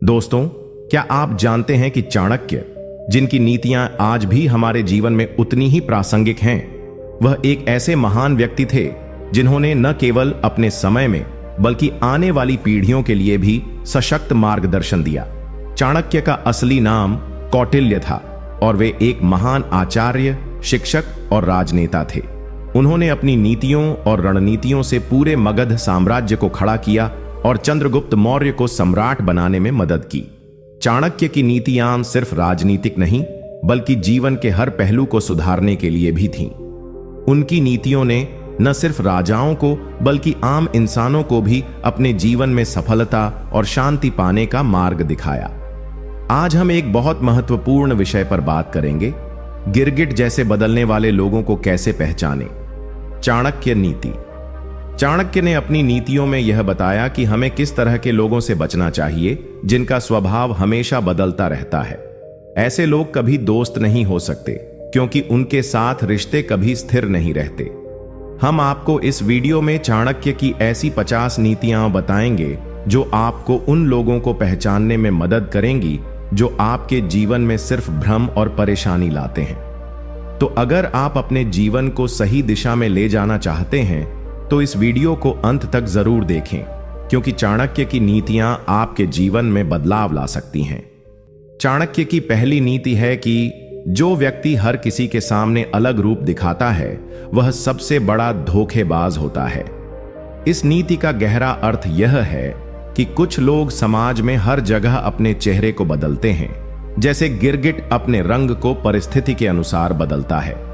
दोस्तों, क्या आप जानते हैं कि चाणक्य, जिनकी नीतियां आज भी हमारे जीवन में उतनी ही प्रासंगिक हैं, वह एक ऐसे महान व्यक्ति थे जिन्होंने न केवल अपने समय में बल्कि आने वाली पीढ़ियों के लिए भी सशक्त मार्गदर्शन दिया। चाणक्य का असली नाम कौटिल्य था और वे एक महान आचार्य, शिक्षक और राजनेता थे। उन्होंने अपनी नीतियों और रणनीतियों से पूरे मगध साम्राज्य को खड़ा किया और चंद्रगुप्त मौर्य को सम्राट बनाने में मदद की। चाणक्य की नीतियां सिर्फ राजनीतिक नहीं बल्कि जीवन के हर पहलू को सुधारने के लिए भी थीं। उनकी नीतियों ने न सिर्फ राजाओं को बल्कि आम इंसानों को भी अपने जीवन में सफलता और शांति पाने का मार्ग दिखाया। आज हम एक बहुत महत्वपूर्ण विषय पर बात करेंगे, गिरगिट जैसे बदलने वाले लोगों को कैसे पहचानें। चाणक्य नीति। चाणक्य ने अपनी नीतियों में यह बताया कि हमें किस तरह के लोगों से बचना चाहिए जिनका स्वभाव हमेशा बदलता रहता है। ऐसे लोग कभी दोस्त नहीं हो सकते क्योंकि उनके साथ रिश्ते कभी स्थिर नहीं रहते। हम आपको इस वीडियो में चाणक्य की ऐसी 50 नीतियां बताएंगे जो आपको उन लोगों को पहचानने में मदद करेंगी जो आपके जीवन में सिर्फ भ्रम और परेशानी लाते हैं। तो अगर आप अपने जीवन को सही दिशा में ले जाना चाहते हैं तो इस वीडियो को अंत तक जरूर देखें, क्योंकि चाणक्य की नीतियां आपके जीवन में बदलाव ला सकती हैं। चाणक्य की पहली नीति है कि जो व्यक्ति हर किसी के सामने अलग रूप दिखाता है वह सबसे बड़ा धोखेबाज होता है। इस नीति का गहरा अर्थ यह है कि कुछ लोग समाज में हर जगह अपने चेहरे को बदलते हैं, जैसे गिरगिट अपने रंग को परिस्थिति के अनुसार बदलता है।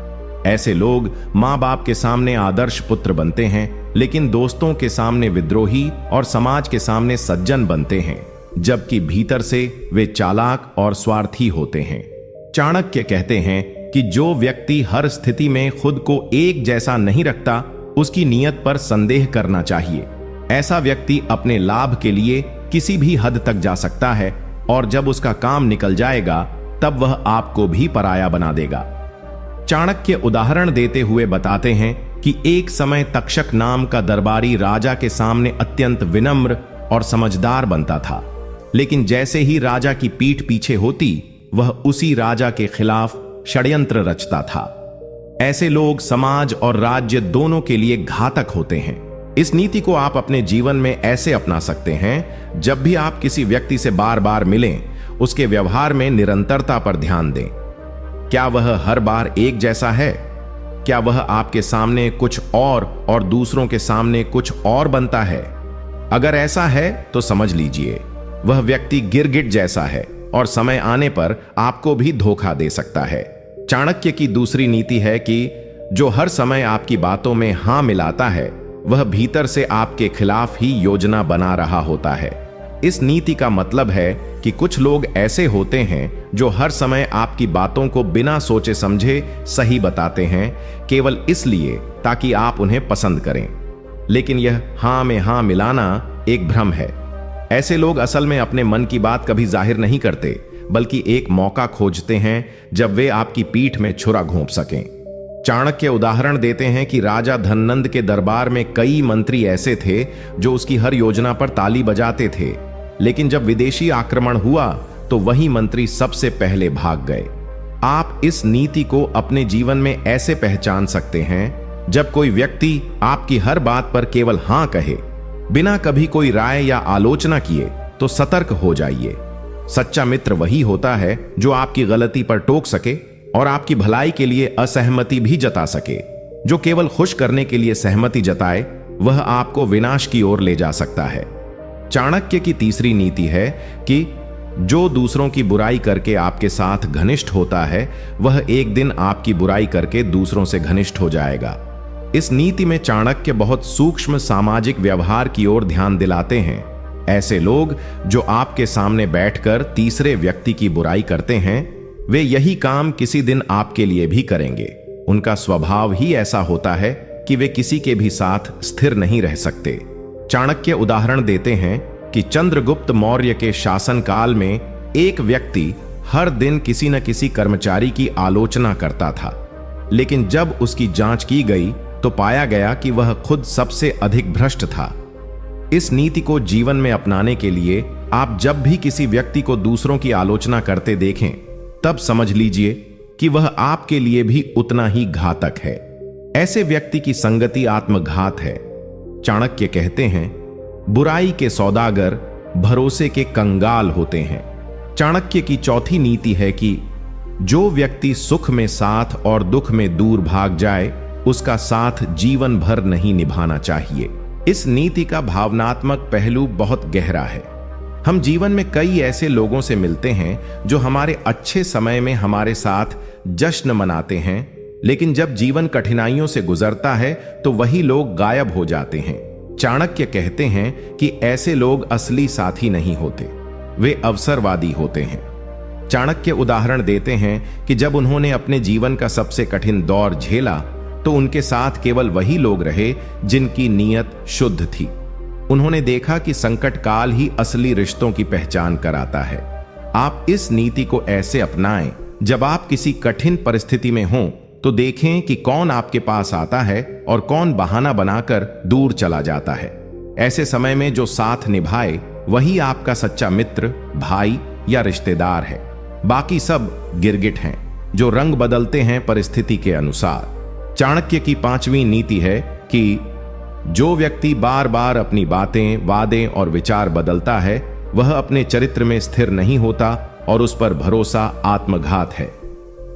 ऐसे लोग माँ बाप के सामने आदर्श पुत्र बनते हैं, लेकिन दोस्तों के सामने विद्रोही और समाज के सामने सज्जन बनते हैं, जबकि भीतर से वे चालाक और स्वार्थी होते हैं। चाणक्य कहते हैं कि जो व्यक्ति हर स्थिति में खुद को एक जैसा नहीं रखता, उसकी नीयत पर संदेह करना चाहिए। ऐसा व्यक्ति अपने लाभ के लिए किसी भी हद तक जा सकता है और जब उसका काम निकल जाएगा तब वह आपको भी पराया बना देगा। चाणक्य उदाहरण देते हुए बताते हैं कि एक समय तक्षक नाम का दरबारी राजा के सामने अत्यंत विनम्र और समझदार बनता था, लेकिन जैसे ही राजा की पीठ पीछे होती वह उसी राजा के खिलाफ षड्यंत्र रचता था। ऐसे लोग समाज और राज्य दोनों के लिए घातक होते हैं। इस नीति को आप अपने जीवन में ऐसे अपना सकते हैं, जब भी आप किसी व्यक्ति से बार बार मिलें, उसके व्यवहार में निरंतरता पर ध्यान दें। क्या वह हर बार एक जैसा है? क्या वह आपके सामने कुछ और दूसरों के सामने कुछ और बनता है? अगर ऐसा है तो समझ लीजिए वह व्यक्ति गिरगिट जैसा है और समय आने पर आपको भी धोखा दे सकता है। चाणक्य की दूसरी नीति है कि जो हर समय आपकी बातों में हां मिलाता है वह भीतर से आपके खिलाफ ही योजना बना रहा होता है। इस नीति का मतलब है कि कुछ लोग ऐसे होते हैं जो हर समय आपकी बातों को बिना सोचे समझे सही बताते हैं, केवल इसलिए ताकि आप उन्हें पसंद करें। लेकिन यह हां में हां मिलाना एक भ्रम है। ऐसे लोग असल में अपने मन की बात कभी जाहिर नहीं करते, बल्कि एक मौका खोजते हैं जब वे आपकी पीठ में छुरा घोंप सकें। चाणक्य उदाहरण देते हैं कि राजा धननंद के दरबार में कई मंत्री ऐसे थे जो उसकी हर योजना पर ताली बजाते थे, लेकिन जब विदेशी आक्रमण हुआ तो वही मंत्री सबसे पहले भाग गए। आप इस नीति को अपने जीवन में ऐसे पहचान सकते हैं, जब कोई व्यक्ति आपकी हर बात पर केवल हां कहे, बिना कभी कोई राय या आलोचना किए, तो सतर्क हो जाइए। सच्चा मित्र वही होता है जो आपकी गलती पर टोक सके और आपकी भलाई के लिए असहमति भी जता सके। जो केवल खुश करने के लिए सहमति जताए वह आपको विनाश की ओर ले जा सकता है। चाणक्य की तीसरी नीति है कि जो दूसरों की बुराई करके आपके साथ घनिष्ठ होता है वह एक दिन आपकी बुराई करके दूसरों से घनिष्ठ हो जाएगा। इस नीति में चाणक्य बहुत सूक्ष्म सामाजिक व्यवहार की ओर ध्यान दिलाते हैं। ऐसे लोग जो आपके सामने बैठकर तीसरे व्यक्ति की बुराई करते हैं, वे यही काम किसी दिन आपके लिए भी करेंगे। उनका स्वभाव ही ऐसा होता है कि वे किसी के भी साथ स्थिर नहीं रह सकते। चाणक्य उदाहरण देते हैं कि चंद्रगुप्त मौर्य के शासनकाल में एक व्यक्ति हर दिन किसी न किसी कर्मचारी की आलोचना करता था, लेकिन जब उसकी जांच की गई तो पाया गया कि वह खुद सबसे अधिक भ्रष्ट था। इस नीति को जीवन में अपनाने के लिए आप जब भी किसी व्यक्ति को दूसरों की आलोचना करते देखें, तब समझ लीजिए कि वह आपके लिए भी उतना ही घातक है। ऐसे व्यक्ति की संगति आत्मघात है। चाणक्य कहते हैं, बुराई के सौदागर भरोसे के कंगाल होते हैं। चाणक्य की चौथी नीति है कि जो व्यक्ति सुख में साथ और दुख में दूर भाग जाए, उसका साथ जीवन भर नहीं निभाना चाहिए। इस नीति का भावनात्मक पहलू बहुत गहरा है। हम जीवन में कई ऐसे लोगों से मिलते हैं जो हमारे अच्छे समय में हमारे साथ जश्न मनाते हैं, लेकिन जब जीवन कठिनाइयों से गुजरता है तो वही लोग गायब हो जाते हैं। चाणक्य कहते हैं कि ऐसे लोग असली साथी नहीं होते, वे अवसरवादी होते हैं। चाणक्य उदाहरण देते हैं कि जब उन्होंने अपने जीवन का सबसे कठिन दौर झेला तो उनके साथ केवल वही लोग रहे जिनकी नीयत शुद्ध थी। उन्होंने देखा कि संकट काल ही असली रिश्तों की पहचान कराता है। आप इस नीति को ऐसे अपनाएं, जब आप किसी कठिन परिस्थिति में हों तो देखें कि कौन आपके पास आता है और कौन बहाना बनाकर दूर चला जाता है। ऐसे समय में जो साथ निभाए वही आपका सच्चा मित्र, भाई या रिश्तेदार है। बाकी सब गिरगिट हैं जो रंग बदलते हैं परिस्थिति के अनुसार। चाणक्य की पांचवी नीति है कि जो व्यक्ति बार बार अपनी बातें, वादे और विचार बदलता है, वह अपने चरित्र में स्थिर नहीं होता और उस पर भरोसा आत्मघात है।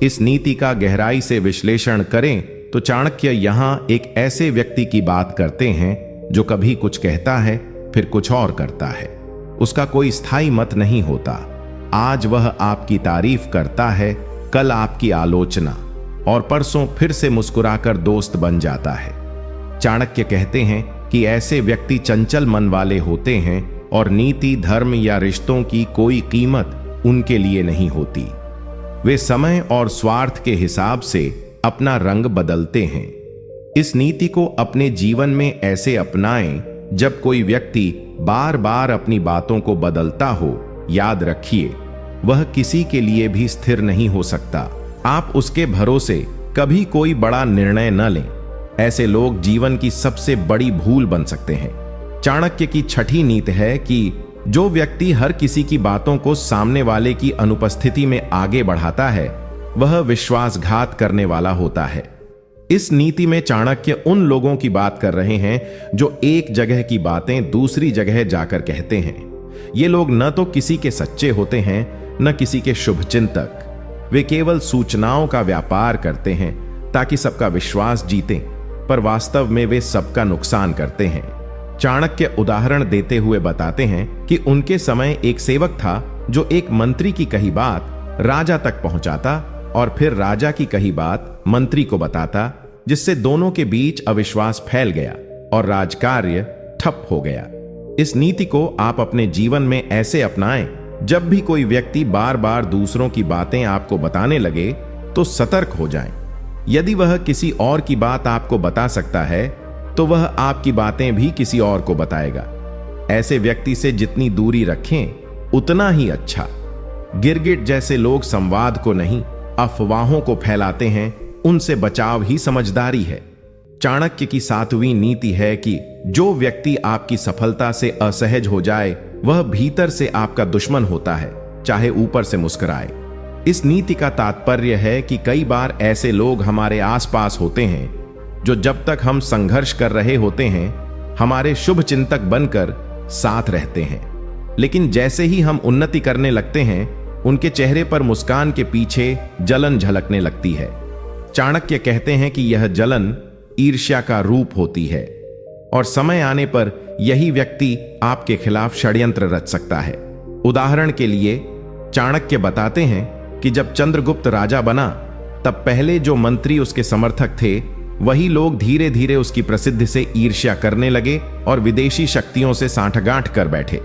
इस नीति का गहराई से विश्लेषण करें तो चाणक्य यहां एक ऐसे व्यक्ति की बात करते हैं जो कभी कुछ कहता है फिर कुछ और करता है। उसका कोई स्थायी मत नहीं होता। आज वह आपकी तारीफ करता है, कल आपकी आलोचना, और परसों फिर से मुस्कुराकर दोस्त बन जाता है। चाणक्य कहते हैं कि ऐसे व्यक्ति चंचल मन वाले होते हैं और नीति, धर्म या रिश्तों की कोई कीमत उनके लिए नहीं होती। वे समय और स्वार्थ के हिसाब से अपना रंग बदलते हैं। इस नीति को अपने जीवन में ऐसे अपनाएं, जब कोई व्यक्ति बार बार अपनी बातों को बदलता हो, याद रखिए वह किसी के लिए भी स्थिर नहीं हो सकता। आप उसके भरोसे कभी कोई बड़ा निर्णय न लें। ऐसे लोग जीवन की सबसे बड़ी भूल बन सकते हैं। चाणक्य की छठी नीति है कि जो व्यक्ति हर किसी की बातों को सामने वाले की अनुपस्थिति में आगे बढ़ाता है, वह विश्वासघात करने वाला होता है। इस नीति में चाणक्य उन लोगों की बात कर रहे हैं जो एक जगह की बातें दूसरी जगह जाकर कहते हैं। ये लोग न तो किसी के सच्चे होते हैं, न किसी के शुभचिंतक। वे केवल सूचनाओं का व्यापार करते हैं ताकि सबका विश्वास जीतें, पर वास्तव में वे सबका नुकसान करते हैं। चाणक्य उदाहरण देते हुए बताते हैं कि उनके समय एक सेवक था जो एक मंत्री की कही बात राजा तक पहुंचाता और फिर राजा की कही बात मंत्री को बताता, जिससे दोनों के बीच अविश्वास फैल गया और राजकार्य ठप हो गया। इस नीति को आप अपने जीवन में ऐसे अपनाएं, जब भी कोई व्यक्ति बार बार दूसरों की बातें आपको बताने लगे तो सतर्क हो जाएं। यदि वह किसी और की बात आपको बता सकता है तो वह आपकी बातें भी किसी और को बताएगा। ऐसे व्यक्ति से जितनी दूरी रखें उतना ही अच्छा। गिरगिट जैसे लोग संवाद को नहीं, अफवाहों को फैलाते हैं, उनसे बचाव ही समझदारी है। चाणक्य की सातवीं नीति है कि जो व्यक्ति आपकी सफलता से असहज हो जाए, वह भीतर से आपका दुश्मन होता है, चाहे ऊपर से मुस्कुराए। इस नीति का तात्पर्य है कि कई बार ऐसे लोग हमारे आसपास होते हैं जो जब तक हम संघर्ष कर रहे होते हैं हमारे शुभ चिंतक बनकर साथ रहते हैं, लेकिन जैसे ही हम उन्नति करने लगते हैं उनके चेहरे पर मुस्कान के पीछे जलन झलकने लगती है। चाणक्य कहते हैं कि यह जलन ईर्ष्या का रूप होती है और समय आने पर यही व्यक्ति आपके खिलाफ षड्यंत्र रच सकता है। उदाहरण के लिए चाणक्य बताते हैं कि जब चंद्रगुप्त राजा बना, तब पहले जो मंत्री उसके समर्थक थे वही लोग धीरे धीरे उसकी प्रसिद्धि से ईर्ष्या करने लगे और विदेशी शक्तियों से सांठगांठ कर बैठे।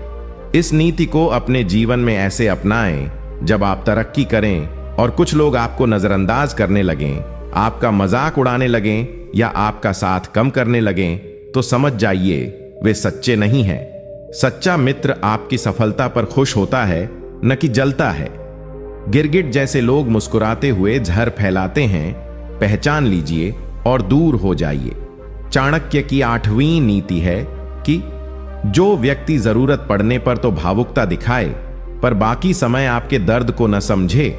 इस नीति को अपने जीवन में ऐसे अपनाएं, जब आप तरक्की करें और कुछ लोग आपको नजरअंदाज करने लगें, आपका मजाक उड़ाने लगें या आपका साथ कम करने लगें, तो समझ जाइए वे सच्चे नहीं हैं। सच्चा मित्र आपकी सफलता पर खुश होता है, न कि जलता है। गिरगिट जैसे लोग मुस्कुराते हुए जहर फैलाते हैं, पहचान लीजिए और दूर हो जाइए। चाणक्य की आठवीं नीति है कि जो व्यक्ति जरूरत पड़ने पर तो भावुकता दिखाए पर बाकी समय आपके दर्द को न समझे,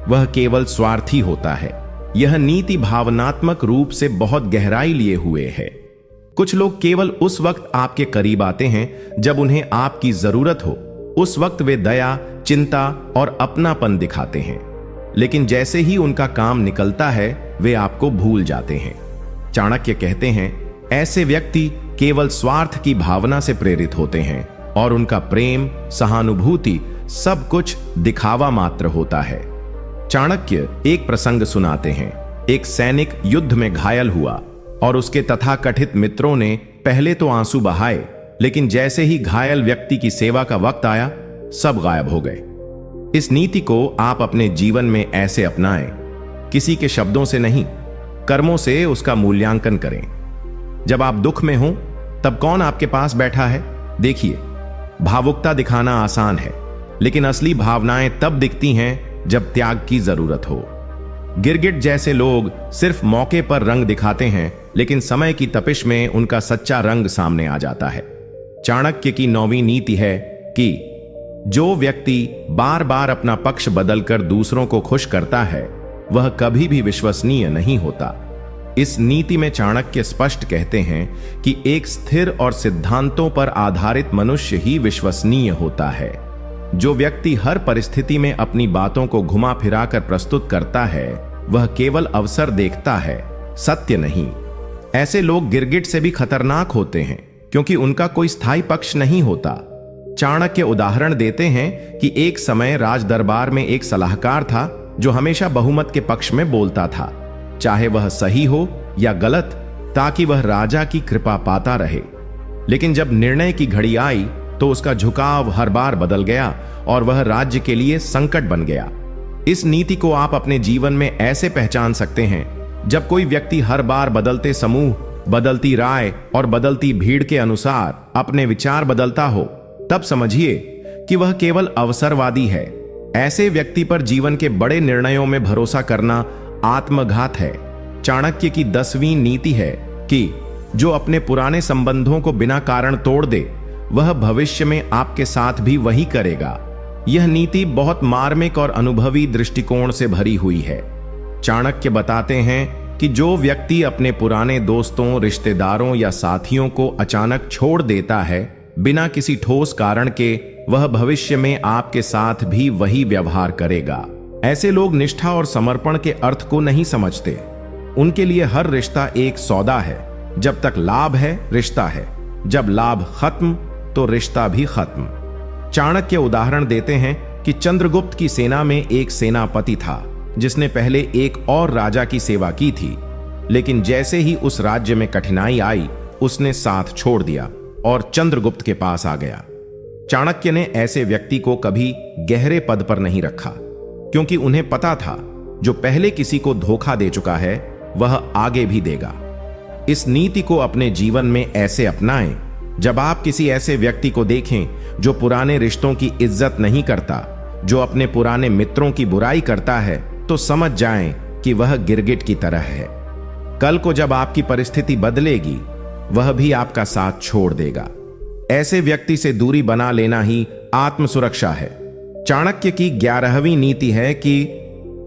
वह केवल स्वार्थी होता है। यह नीति भावनात्मक रूप से बहुत गहराई लिए हुए है। कुछ लोग केवल उस वक्त आपके करीब आते हैं जब उन्हें आपकी जरूरत हो। उस वक्त वे दया, चिंता और अपनापन दिखाते हैं, लेकिन जैसे ही उनका काम निकलता है वे आपको भूल जाते हैं। चाणक्य कहते हैं, ऐसे व्यक्ति केवल स्वार्थ की भावना से प्रेरित होते हैं और उनका प्रेम, सहानुभूति सब कुछ दिखावा मात्र होता है। चाणक्य एक प्रसंग सुनाते हैं। एक सैनिक युद्ध में घायल हुआ और उसके तथाकथित मित्रों ने पहले तो आंसू बहाए, लेकिन जैसे ही घायल व्यक्ति की सेवा का वक्त आया, सब गायब हो गए। इस नीति को आप अपने जीवन में ऐसे अपनाएं, किसी के शब्दों से नहीं, कर्मों से उसका मूल्यांकन करें। जब आप दुख में हो तब कौन आपके पास बैठा है? देखिए, भावुकता दिखाना आसान है, लेकिन असली भावनाएं तब दिखती हैं जब त्याग की जरूरत हो। गिरगिट जैसे लोग सिर्फ मौके पर रंग दिखाते हैं, लेकिन समय की तपिश में उनका सच्चा रंग सामने आ जाता है। चाणक्य की 9वीं नीति है कि जो व्यक्ति बार बार अपना पक्ष बदलकर दूसरों को खुश करता है, वह कभी भी विश्वसनीय नहीं होता। इस नीति में चाणक्य स्पष्ट कहते हैं कि एक स्थिर और सिद्धांतों पर आधारित मनुष्य ही विश्वसनीय होता है। जो व्यक्ति हर परिस्थिति में अपनी बातों को घुमा फिराकर प्रस्तुत करता है, वह केवल अवसर देखता है, सत्य नहीं। ऐसे लोग गिरगिट से भी खतरनाक होते हैं, क्योंकि उनका कोई स्थायी पक्ष नहीं होता। चाणक्य उदाहरण देते हैं कि एक समय राज दरबार में एक सलाहकार था जो हमेशा बहुमत के पक्ष में बोलता था, चाहे वह सही हो या गलत, ताकि वह राजा की कृपा पाता रहे। लेकिन जब निर्णय की घड़ी आई तो उसका झुकाव हर बार बदल गया और वह राज्य के लिए संकट बन गया। इस नीति को आप अपने जीवन में ऐसे पहचान सकते हैं, जब कोई व्यक्ति हर बार बदलते समूह, बदलती राय और बदलती भीड़ के अनुसार अपने विचार बदलता हो, तब समझिए कि वह केवल अवसरवादी है। ऐसे व्यक्ति पर जीवन के बड़े निर्णयों में भरोसा करना आत्मघात है। चाणक्य की 10वीं नीति है कि जो अपने पुराने संबंधों को बिना कारण तोड़ दे, वह भविष्य में आपके साथ भी वही करेगा। यह नीति बहुत मार्मिक और अनुभवी दृष्टिकोण से भरी हुई है। चाणक्य बताते हैं कि जो व्यक्ति अपने पुराने दोस्तों, रिश्तेदारों या साथियों को अचानक छोड़ देता है बिना किसी ठोस कारण के, वह भविष्य में आपके साथ भी वही व्यवहार करेगा। ऐसे लोग निष्ठा और समर्पण के अर्थ को नहीं समझते। उनके लिए हर रिश्ता एक सौदा है। जब तक लाभ है, रिश्ता है। जब लाभ खत्म तो रिश्ता भी खत्म। चाणक्य उदाहरण देते हैं कि चंद्रगुप्त की सेना में एक सेनापति था जिसने पहले एक और राजा की सेवा की थी, लेकिन जैसे ही उस राज्य में कठिनाई आई, उसने साथ छोड़ दिया और चंद्रगुप्त के पास आ गया। चाणक्य ने ऐसे व्यक्ति को कभी गहरे पद पर नहीं रखा, क्योंकि उन्हें पता था जो पहले किसी को धोखा दे चुका है वह आगे भी देगा। इस नीति को अपने जीवन में ऐसे अपनाएं। जब आप किसी ऐसे व्यक्ति को देखें जो पुराने रिश्तों की इज्जत नहीं करता, जो अपने पुराने मित्रों की बुराई करता है, तो समझ जाएं कि वह गिरगिट की तरह है। कल को जब आपकी परिस्थिति बदलेगी, वह भी आपका साथ छोड़ देगा। ऐसे व्यक्ति से दूरी बना लेना ही आत्म सुरक्षा है। चाणक्य की 11वीं नीति है कि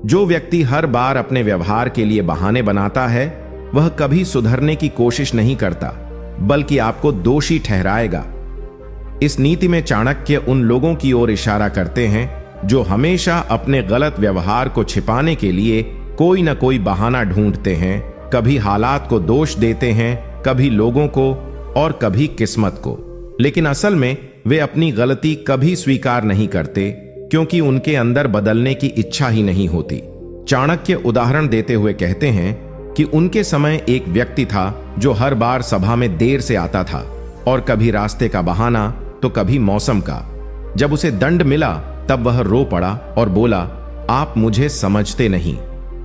जो व्यक्ति हर बार अपने व्यवहार के लिए बहाने बनाता है, वह कभी सुधरने की कोशिश नहीं करता, बल्कि आपको दोषी ठहराएगा। इस नीति में चाणक्य उन लोगों की ओर इशारा करते हैं जो हमेशा अपने गलत व्यवहार को छिपाने के लिए कोई न कोई बहाना ढूंढते हैं। कभी हालात को दोष देते हैं, कभी लोगों को और कभी किस्मत को, लेकिन असल में वे अपनी गलती कभी स्वीकार नहीं करते, क्योंकि उनके अंदर बदलने की इच्छा ही नहीं होती। चाणक्य उदाहरण देते हुए कहते हैं कि उनके समय एक व्यक्ति था जो हर बार सभा में देर से आता था, और कभी रास्ते का बहाना तो कभी मौसम का। जब उसे दंड मिला तब वह रो पड़ा और बोला, आप मुझे समझते नहीं।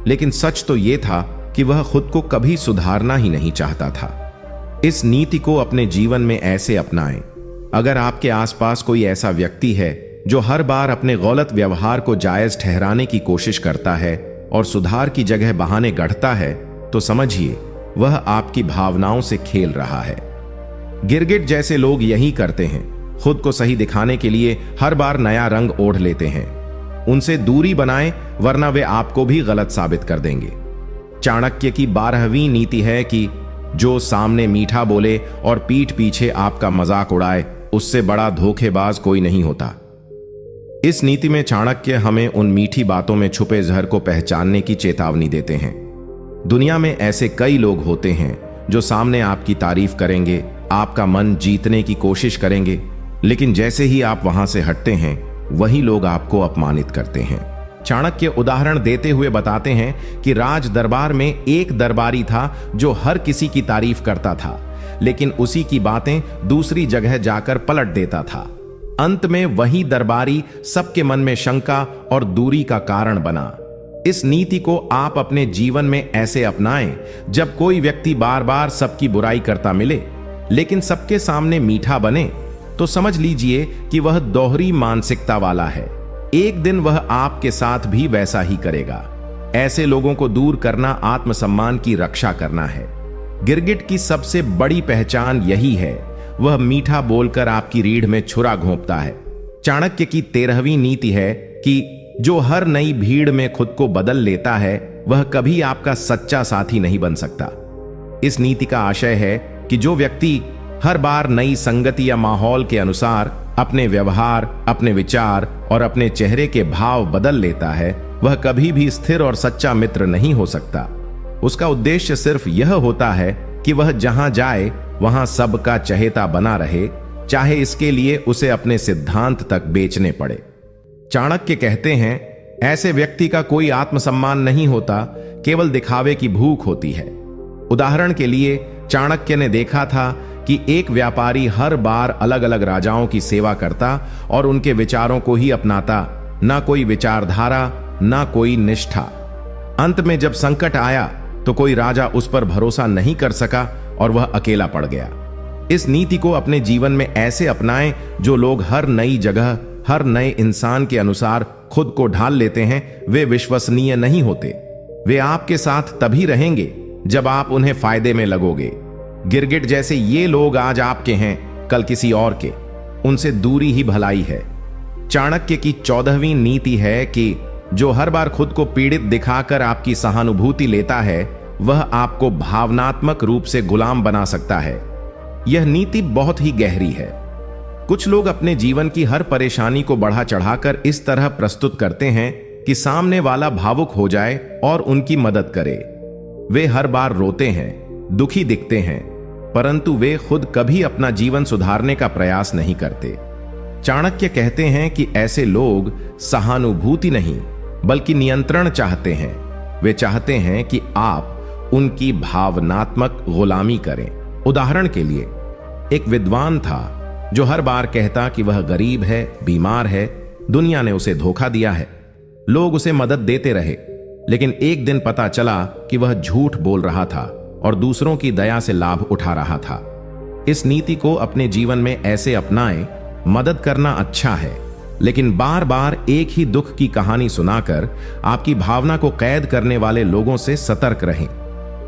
लेकिन सच तो यह था कि वह खुद को कभी सुधारना ही नहीं चाहता था। इस नीति को अपने जीवन में ऐसे अपनाएं। अगर आपके आसपास कोई ऐसा व्यक्ति है जो हर बार अपने गलत व्यवहार को जायज ठहराने की कोशिश करता है और सुधार की जगह बहाने गढ़ता है, तो समझिए वह आपकी भावनाओं से खेल रहा है। गिरगिट जैसे लोग यही करते हैं, खुद को सही दिखाने के लिए हर बार नया रंग ओढ़ लेते हैं। उनसे दूरी बनाएं, वरना वे आपको भी गलत साबित कर देंगे। चाणक्य की 12वीं नीति है कि जो सामने मीठा बोले और पीठ पीछे आपका मजाक उड़ाए, उससे बड़ा धोखेबाज कोई नहीं होता। इस नीति में चाणक्य हमें उन मीठी बातों में छुपे जहर को पहचानने की चेतावनी देते हैं। दुनिया में ऐसे कई लोग होते हैं जो सामने आपकी तारीफ करेंगे, आपका मन जीतने की कोशिश करेंगे, लेकिन जैसे ही आप वहां से हटते हैं, वही लोग आपको अपमानित करते हैं। चाणक्य उदाहरण देते हुए बताते हैं कि राज दरबार में एक दरबारी था जो हर किसी की तारीफ करता था, लेकिन उसी की बातें दूसरी जगह जाकर पलट देता था। अंत में वही दरबारी सबके मन में शंका और दूरी का कारण बना। इस नीति को आप अपने जीवन में ऐसे अपनाएं, जब कोई व्यक्ति बार बार सबकी बुराई करता मिले लेकिन सबके सामने मीठा बने, तो समझ लीजिए कि वह दोहरी मानसिकता वाला है। एक दिन वह आपके साथ भी वैसा ही करेगा। ऐसे लोगों को दूर करना आत्मसम्मान की रक्षा करना है। गिरगिट की सबसे बड़ी पहचान यही है, वह मीठा बोलकर आपकी रीढ़ में छुरा घोंपता है। चाणक्य की 13वीं नीति है कि जो हर नई भीड़ में खुद को बदल लेता है, वह कभी आपका सच्चा साथी नहीं बन सकता। इस नीति का आशय है कि जो व्यक्ति हर बार नई संगति या माहौल के अनुसार अपने व्यवहार, अपने विचार और अपने चेहरे के भाव बदल लेता है, वह कभी भी स्थिर और सच्चा मित्र नहीं हो सकता। उसका उद्देश्य सिर्फ यह होता है कि वह जहां जाए वहां सबका चहेता बना रहे, चाहे इसके लिए उसे अपने सिद्धांत तक बेचने पड़े। चाणक्य कहते हैं, ऐसे व्यक्ति का कोई आत्मसम्मान नहीं होता, केवल दिखावे की भूख होती है। उदाहरण के लिए चाणक्य ने देखा था कि एक व्यापारी हर बार अलग अलग राजाओं की सेवा करता और उनके विचारों को ही अपनाता, ना कोई विचारधारा, ना कोई निष्ठा। अंत में जब संकट आया तो कोई राजा उस पर भरोसा नहीं कर सका और वह अकेला पड़ गया। इस नीति को अपने जीवन में ऐसे अपनाएं, जो लोग हर नई जगह, हर नए इंसान के अनुसार खुद को ढाल लेते हैं, वे विश्वसनीय नहीं होते। वे आपके साथ तभी रहेंगे जब आप उन्हें फायदे में लगोगे। गिरगिट जैसे ये लोग आज आपके हैं, कल किसी और के। उनसे दूरी ही भलाई है। चाणक्य की 14वीं नीति है कि जो हर बार खुद को पीड़ित दिखाकर आपकी सहानुभूति लेता है, वह आपको भावनात्मक रूप से गुलाम बना सकता है। यह नीति बहुत ही गहरी है। कुछ लोग अपने जीवन की हर परेशानी को बढ़ा चढ़ाकर इस तरह प्रस्तुत करते हैं कि सामने वाला भावुक हो जाए और उनकी मदद करे। वे हर बार रोते हैं, दुखी दिखते हैं, परंतु वे खुद कभी अपना जीवन सुधारने का प्रयास नहीं करते। चाणक्य कहते हैं कि ऐसे लोग सहानुभूति नहीं बल्कि नियंत्रण चाहते हैं। वे चाहते हैं कि आप उनकी भावनात्मक गुलामी करें। उदाहरण के लिए, एक विद्वान था जो हर बार कहता कि वह गरीब है, बीमार है, दुनिया ने उसे धोखा दिया है। लोग उसे मदद देते रहे, लेकिन एक दिन पता चला कि वह झूठ बोल रहा था और दूसरों की दया से लाभ उठा रहा था। इस नीति को अपने जीवन में ऐसे अपनाएं, मदद करना अच्छा है, लेकिन बार बार एक ही दुख की कहानी सुनाकर आपकी भावना को कैद करने वाले लोगों से सतर्क रहें।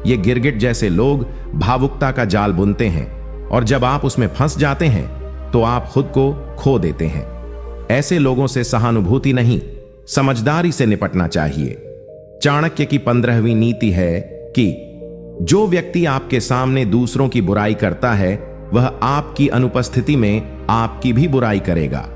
ये गिरगिट जैसे लोग भावुकता का जाल बुनते हैं और जब आप उसमें फंस जाते हैं तो आप खुद को खो देते हैं। ऐसे लोगों से सहानुभूति नहीं, समझदारी से निपटना चाहिए। चाणक्य की 15वीं नीति है कि जो व्यक्ति आपके सामने दूसरों की बुराई करता है, वह आपकी अनुपस्थिति में आपकी भी बुराई करेगा।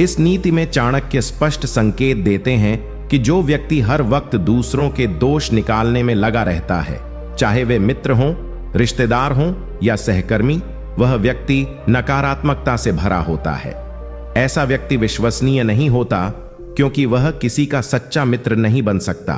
इस नीति में चाणक्य स्पष्ट संकेत देते हैं कि जो व्यक्ति हर वक्त दूसरों के दोष निकालने में लगा रहता है, चाहे वे मित्र हों, रिश्तेदार हों या सहकर्मी, वह व्यक्ति नकारात्मकता से भरा होता है। ऐसा व्यक्ति विश्वसनीय नहीं होता, क्योंकि वह किसी का सच्चा मित्र नहीं बन सकता।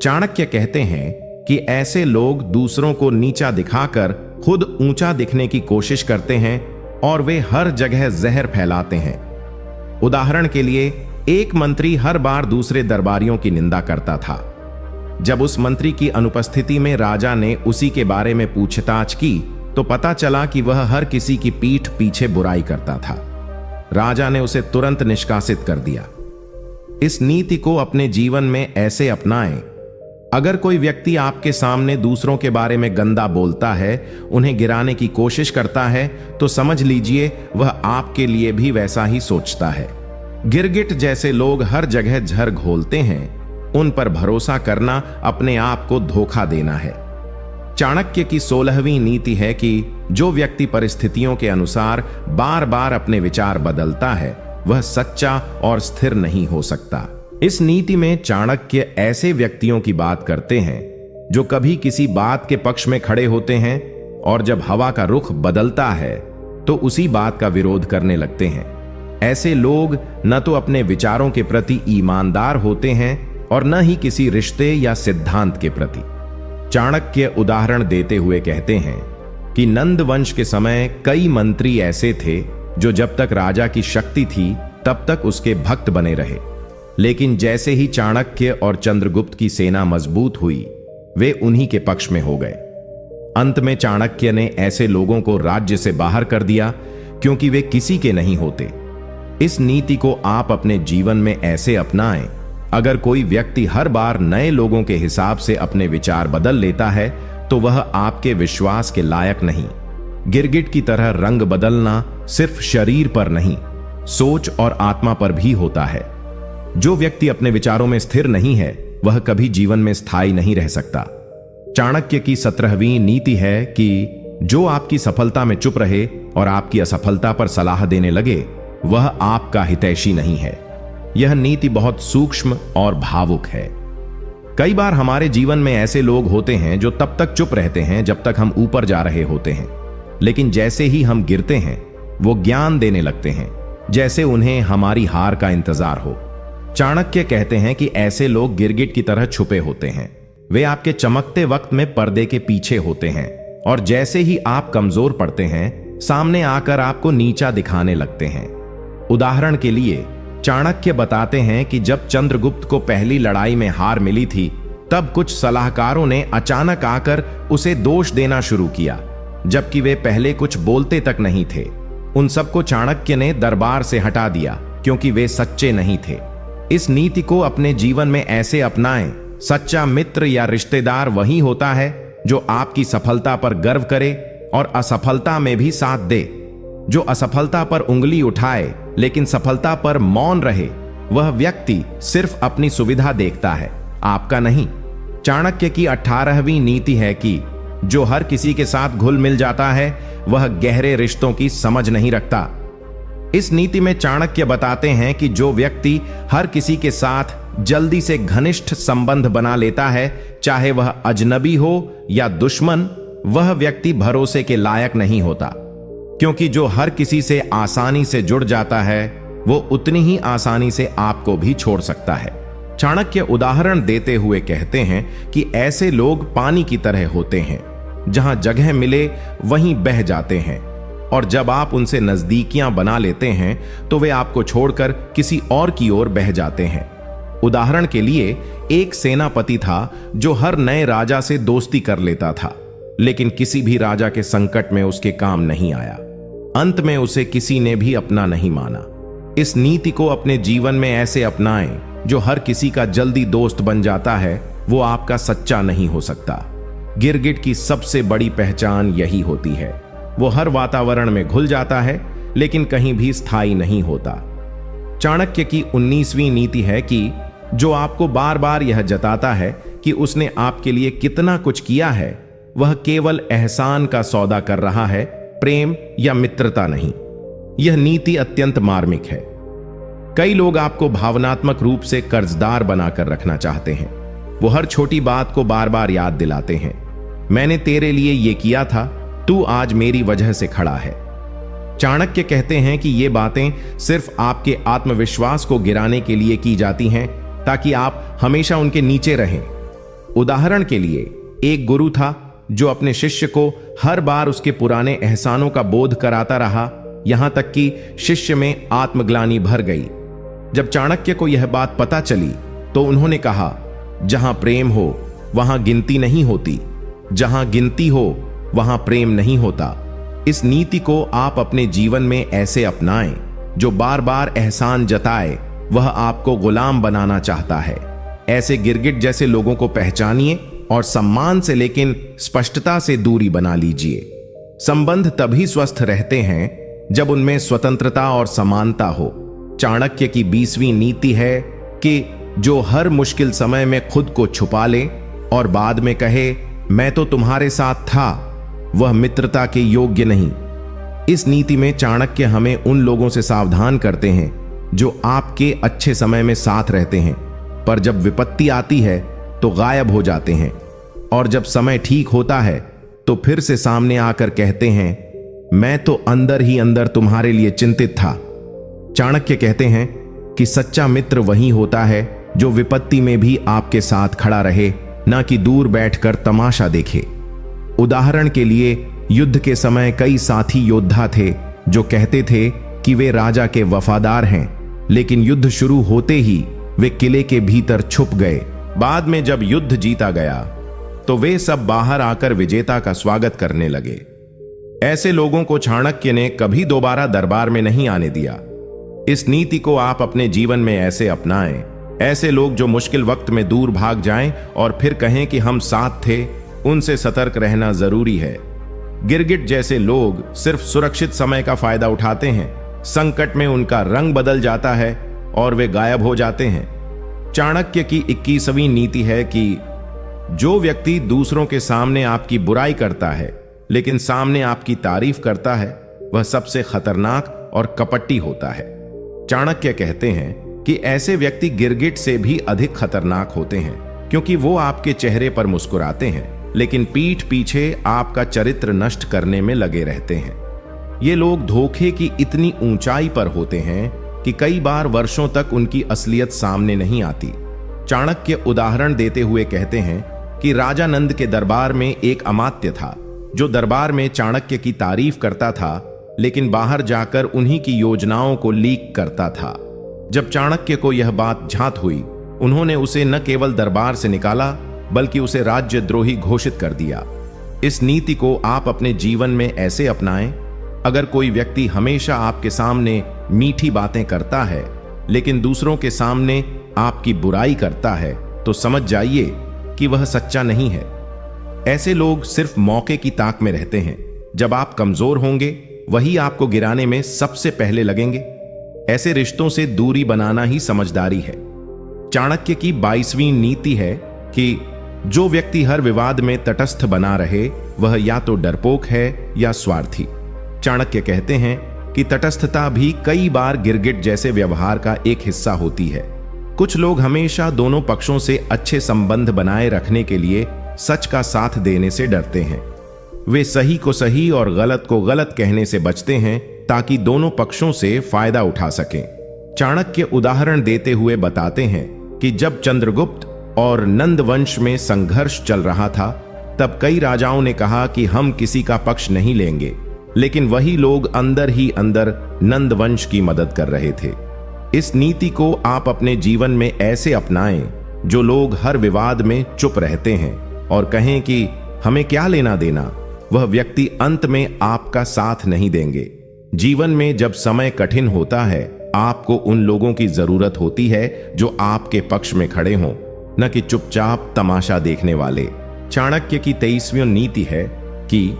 चाणक्य कहते हैं कि ऐसे लोग दूसरों को नीचा दिखाकर खुद ऊंचा दिखने की कोशिश करते हैं और वे हर जगह जहर फैलाते हैं। उदाहरण के लिए, एक मंत्री हर बार दूसरे दरबारियों की निंदा करता था। जब उस मंत्री की अनुपस्थिति में राजा ने उसी के बारे में पूछताछ की तो पता चला कि वह हर किसी की पीठ पीछे बुराई करता था। राजा ने उसे तुरंत निष्कासित कर दिया। इस नीति को अपने जीवन में ऐसे अपनाएं, अगर कोई व्यक्ति आपके सामने दूसरों के बारे में गंदा बोलता है, उन्हें गिराने की कोशिश करता है, तो समझ लीजिए वह आपके लिए भी वैसा ही सोचता है। गिरगिट जैसे लोग हर जगह झर घोलते हैं। उन पर भरोसा करना अपने आप को धोखा देना है। चाणक्य की 16वीं नीति है कि जो व्यक्ति परिस्थितियों के अनुसार बार बार अपने विचार बदलता है, वह सच्चा और स्थिर नहीं हो सकता। इस नीति में चाणक्य ऐसे व्यक्तियों की बात करते हैं जो कभी किसी बात के पक्ष में खड़े होते हैं और जब हवा का रुख बदलता है तो उसी बात का विरोध करने लगते हैं। ऐसे लोग न तो अपने विचारों के प्रति ईमानदार होते हैं और न ही किसी रिश्ते या सिद्धांत के प्रति। चाणक्य उदाहरण देते हुए कहते हैं कि नंद वंश के समय कई मंत्री ऐसे थे जो जब तक राजा की शक्ति थी तब तक उसके भक्त बने रहे, लेकिन जैसे ही चाणक्य और चंद्रगुप्त की सेना मजबूत हुई, वे उन्हीं के पक्ष में हो गए। अंत में चाणक्य ने ऐसे लोगों को राज्य से बाहर कर दिया क्योंकि वे किसी के नहीं होते। इस नीति को आप अपने जीवन में ऐसे अपनाएं। अगर कोई व्यक्ति हर बार नए लोगों के हिसाब से अपने विचार बदल लेता है तो वह आपके विश्वास के लायक नहीं। गिरगिट की तरह रंग बदलना सिर्फ शरीर पर नहीं, सोच और आत्मा पर भी होता है। जो व्यक्ति अपने विचारों में स्थिर नहीं है, वह कभी जीवन में स्थायी नहीं रह सकता। चाणक्य की 17वीं नीति है कि जो आपकी सफलता में चुप रहे और आपकी असफलता पर सलाह देने लगे, वह आपका हितैषी नहीं है। यह नीति बहुत सूक्ष्म और भावुक है। कई बार हमारे जीवन में ऐसे लोग होते हैं जो तब तक चुप रहते हैं जब तक हम ऊपर जा रहे होते हैं, लेकिन जैसे ही हम गिरते हैं वो ज्ञान देने लगते हैं, जैसे उन्हें हमारी हार का इंतजार हो। चाणक्य कहते हैं कि ऐसे लोग गिरगिट की तरह छुपे होते हैं। वे आपके चमकते वक्त में पर्दे के पीछे होते हैं और जैसे ही आप कमजोर पड़ते हैं, सामने आकर आपको नीचा दिखाने लगते हैं। उदाहरण के लिए चाणक्य बताते हैं कि जब चंद्रगुप्त को पहली लड़ाई में हार मिली थी, तब कुछ सलाहकारों ने अचानक आकर उसे दोष देना शुरू किया, जबकि वे पहले कुछ बोलते तक नहीं थे। उन सबको चाणक्य ने दरबार से हटा दिया क्योंकि वे सच्चे नहीं थे। इस नीति को अपने जीवन में ऐसे अपनाएं। सच्चा मित्र या रिश्तेदार वही होता है जो आपकी सफलता पर गर्व करे और असफलता में भी साथ दे। जो असफलता पर उंगली उठाए लेकिन सफलता पर मौन रहे, वह व्यक्ति सिर्फ अपनी सुविधा देखता है, आपका नहीं। चाणक्य की 18वीं नीति है कि जो हर किसी के साथ घुल मिल जाता है, वह गहरे रिश्तों की समझ नहीं रखता। इस नीति में चाणक्य बताते हैं कि जो व्यक्ति हर किसी के साथ जल्दी से घनिष्ठ संबंध बना लेता है, चाहे वह अजनबी हो या दुश्मन, वह व्यक्ति भरोसे के लायक नहीं होता, क्योंकि जो हर किसी से आसानी से जुड़ जाता है, वो उतनी ही आसानी से आपको भी छोड़ सकता है। चाणक्य उदाहरण देते हुए कहते हैं कि ऐसे लोग पानी की तरह होते हैं, जहां जगह मिले वहीं बह जाते हैं, और जब आप उनसे नजदीकियां बना लेते हैं तो वे आपको छोड़कर किसी और की ओर बह जाते हैं। उदाहरण के लिए एक सेनापति था जो हर नए राजा से दोस्ती कर लेता था, लेकिन किसी भी राजा के संकट में उसके काम नहीं आया। अंत में उसे किसी ने भी अपना नहीं माना। इस नीति को अपने जीवन में ऐसे अपनाएं। जो हर किसी का जल्दी दोस्त बन जाता है, वो आपका सच्चा नहीं हो सकता। गिरगिट की सबसे बड़ी पहचान यही होती है। वो हर वातावरण में घुल जाता है लेकिन कहीं भी स्थायी नहीं होता। चाणक्य की 19वीं नीति है कि जो आपको बार बार यह जताता है कि उसने आपके लिए कितना कुछ किया है, वह केवल एहसान का सौदा कर रहा है, प्रेम या मित्रता नहीं। यह नीति अत्यंत मार्मिक है। कई लोग आपको भावनात्मक रूप से कर्जदार बनाकर रखना चाहते हैं। वो हर छोटी बात को बार बार याद दिलाते हैं, मैंने तेरे लिए यह किया था, तू आज मेरी वजह से खड़ा है। चाणक्य कहते हैं कि ये बातें सिर्फ आपके आत्मविश्वास को गिराने के लिए की जाती हैं, ताकि आप हमेशा उनके नीचे रहें। उदाहरण के लिए एक गुरु था जो अपने शिष्य को हर बार उसके पुराने एहसानों का बोध कराता रहा, यहां तक कि शिष्य में आत्मग्लानि भर गई। जब चाणक्य को यह बात पता चली तो उन्होंने कहा, जहां प्रेम हो वहां गिनती नहीं होती, जहां गिनती हो वहां प्रेम नहीं होता। इस नीति को आप अपने जीवन में ऐसे अपनाएं। जो बार बार एहसान जताए, वह आपको गुलाम बनाना चाहता है। ऐसे गिरगिट जैसे लोगों को पहचानिए और सम्मान से लेकिन स्पष्टता से दूरी बना लीजिए। संबंध तभी स्वस्थ रहते हैं जब उनमें स्वतंत्रता और समानता हो। चाणक्य की 20वीं नीति है कि जो हर मुश्किल समय में खुद को छुपा ले और बाद में कहे मैं तो तुम्हारे साथ था, वह मित्रता के योग्य नहीं। इस नीति में चाणक्य हमें उन लोगों से सावधान करते हैं जो आपके अच्छे समय में साथ रहते हैं, पर जब विपत्ति आती है तो गायब हो जाते हैं, और जब समय ठीक होता है तो फिर से सामने आकर कहते हैं मैं तो अंदर ही अंदर तुम्हारे लिए चिंतित था। चाणक्य कहते हैं कि सच्चा मित्र वही होता है जो विपत्ति में भी आपके साथ खड़ा रहे, न कि दूर बैठकर तमाशा देखे। उदाहरण के लिए युद्ध के समय कई साथी योद्धा थे जो कहते थे कि वे राजा के वफादार हैं, लेकिन युद्ध शुरू होते ही वे किले के भीतर छुप गए। बाद में जब युद्ध जीता गया तो वे सब बाहर आकर विजेता का स्वागत करने लगे। ऐसे लोगों को चाणक्य ने कभी दोबारा दरबार में नहीं आने दिया। इस नीति को आप अपने जीवन में ऐसे अपनाएं। ऐसे लोग जो मुश्किल वक्त में दूर भाग जाएं और फिर कहें कि हम साथ थे, उनसे सतर्क रहना जरूरी है। गिरगिट जैसे लोग सिर्फ सुरक्षित समय का फायदा उठाते हैं। संकट में उनका रंग बदल जाता है और वे गायब हो जाते हैं। चाणक्य की 21वीं नीति है कि जो व्यक्ति दूसरों के सामने आपकी बुराई करता है लेकिन सामने आपकी तारीफ करता है, वह सबसे खतरनाक और कपटी होता है। चाणक्य कहते हैं कि ऐसे व्यक्ति गिरगिट से भी अधिक खतरनाक होते हैं, क्योंकि वो आपके चेहरे पर मुस्कुराते हैं लेकिन पीठ पीछे आपका चरित्र नष्ट करने में लगे रहते हैं। ये लोग धोखे की इतनी ऊंचाई पर होते हैं कि कई बार वर्षों तक उनकी असलियत सामने नहीं आती। चाणक्य उदाहरण देते हुए कहते हैं कि राजा नंद के दरबार में एक अमात्य था जो दरबार में चाणक्य की तारीफ करता था, लेकिन बाहर जाकर उन्हीं की योजनाओं को लीक करता था। जब चाणक्य को यह बात झांत हुई, उन्होंने उसे न केवल दरबार से निकाला बल्कि उसे राज्यद्रोही घोषित कर दिया। इस नीति को आप अपने जीवन में ऐसे अपनाएं। अगर कोई व्यक्ति हमेशा आपके सामने मीठी बातें करता है लेकिन दूसरों के सामने आपकी बुराई करता है, तो समझ जाइए कि वह सच्चा नहीं है। ऐसे लोग सिर्फ मौके की ताक में रहते हैं। जब आप कमजोर होंगे, वही आपको गिराने में सबसे पहले लगेंगे। ऐसे रिश्तों से दूरी बनाना ही समझदारी है। चाणक्य की 22वीं नीति है कि जो व्यक्ति हर विवाद में तटस्थ बना रहे, वह या तो डरपोक है या स्वार्थी। चाणक्य कहते हैं कि तटस्थता भी कई बार गिरगिट जैसे व्यवहार का एक हिस्सा होती है। कुछ लोग हमेशा दोनों पक्षों से अच्छे संबंध बनाए रखने के लिए सच का साथ देने से डरते हैं। वे सही को सही और गलत को गलत कहने से बचते हैं ताकि दोनों पक्षों से फायदा उठा सकें। चाणक्य उदाहरण देते हुए बताते हैं कि जब चंद्रगुप्त और नंद वंश में संघर्ष चल रहा था, तब कई राजाओं ने कहा कि हम किसी का पक्ष नहीं लेंगे, लेकिन वही लोग अंदर ही अंदर नंद वंश की मदद कर रहे थे। इस नीति को आप अपने जीवन में ऐसे अपनाएं। जो लोग हर विवाद में चुप रहते हैं और कहें कि हमें क्या लेना देना, वह व्यक्ति अंत में आपका साथ नहीं देंगे। जीवन में जब समय कठिन होता है, आपको उन लोगों की जरूरत होती है जो आपके पक्ष में खड़े हों, न कि चुपचाप तमाशा देखने वाले। चाणक्य की 23वीं नीति है कि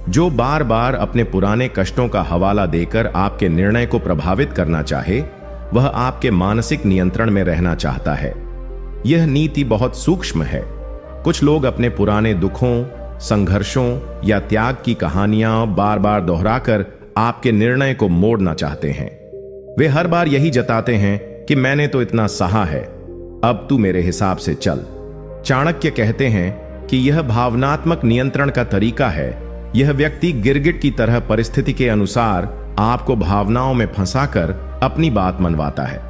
जो बार बार अपने पुराने कष्टों का हवाला देकर आपके निर्णय को प्रभावित करना चाहे, वह आपके मानसिक नियंत्रण में रहना चाहता है। यह नीति बहुत सूक्ष्म है। कुछ लोग अपने पुराने दुखों, संघर्षों या त्याग की कहानियां बार बार दोहराकर आपके निर्णय को मोड़ना चाहते हैं। वे हर बार यही जताते हैं कि मैंने तो इतना सहा है, अब तू मेरे हिसाब से चल। चाणक्य कहते हैं कि यह भावनात्मक नियंत्रण का तरीका है। यह व्यक्ति गिरगिट की तरह परिस्थिति के अनुसार आपको भावनाओं में फंसाकर अपनी बात मनवाता है।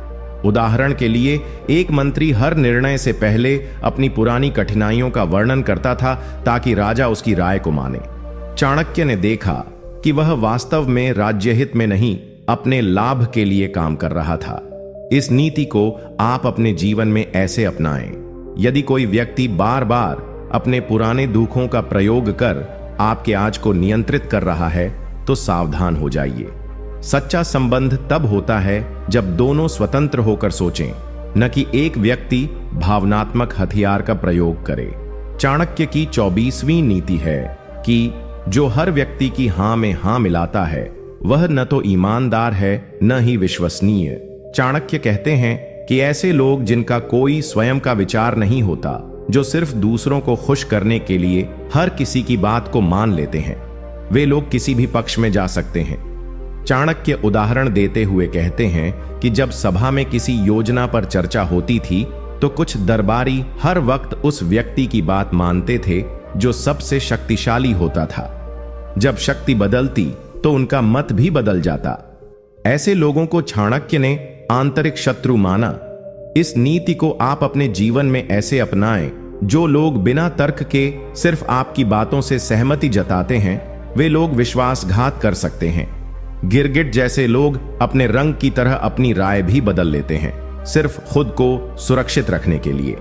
उदाहरण के लिए, एक मंत्री हर निर्णय से पहले अपनी पुरानी कठिनाइयों का वर्णन करता था ताकि राजा उसकी राय को माने। चाणक्य ने देखा कि वह वास्तव में राज्यहित में नहीं, अपने लाभ के लिए काम कर रहा था। इस नीति को आप अपने जीवन में ऐसे अपनाएं। यदि कोई व्यक्ति बार बार अपने पुराने दुखों का प्रयोग कर आपके आज को नियंत्रित कर रहा है, तो सावधान हो जाइए। सच्चा संबंध तब होता है जब दोनों स्वतंत्र होकर सोचें। न कि एक व्यक्ति भावनात्मक हथियार का प्रयोग करे। चाणक्य की 24वीं नीति है कि जो हर व्यक्ति की हां में हां मिलाता है वह न तो ईमानदार है न ही विश्वसनीय। चाणक्य कहते हैं कि ऐसे लोग जिनका कोई स्वयं का विचार नहीं होता, जो सिर्फ दूसरों को खुश करने के लिए हर किसी की बात को मान लेते हैं, वे लोग किसी भी पक्ष में जा सकते हैं। चाणक्य उदाहरण देते हुए कहते हैं कि जब सभा में किसी योजना पर चर्चा होती थी तो कुछ दरबारी हर वक्त उस व्यक्ति की बात मानते थे जो सबसे शक्तिशाली होता था। जब शक्ति बदलती तो उनका मत भी बदल जाता। ऐसे लोगों को चाणक्य ने आंतरिक शत्रु माना। इस नीति को आप अपने जीवन में ऐसे अपनाएं। जो लोग बिना तर्क के सिर्फ आपकी बातों से सहमति जताते हैं, वे लोग विश्वासघात कर सकते हैं। गिरगिट जैसे लोग अपने रंग की तरह अपनी राय भी बदल लेते हैं, सिर्फ खुद को सुरक्षित रखने के लिए।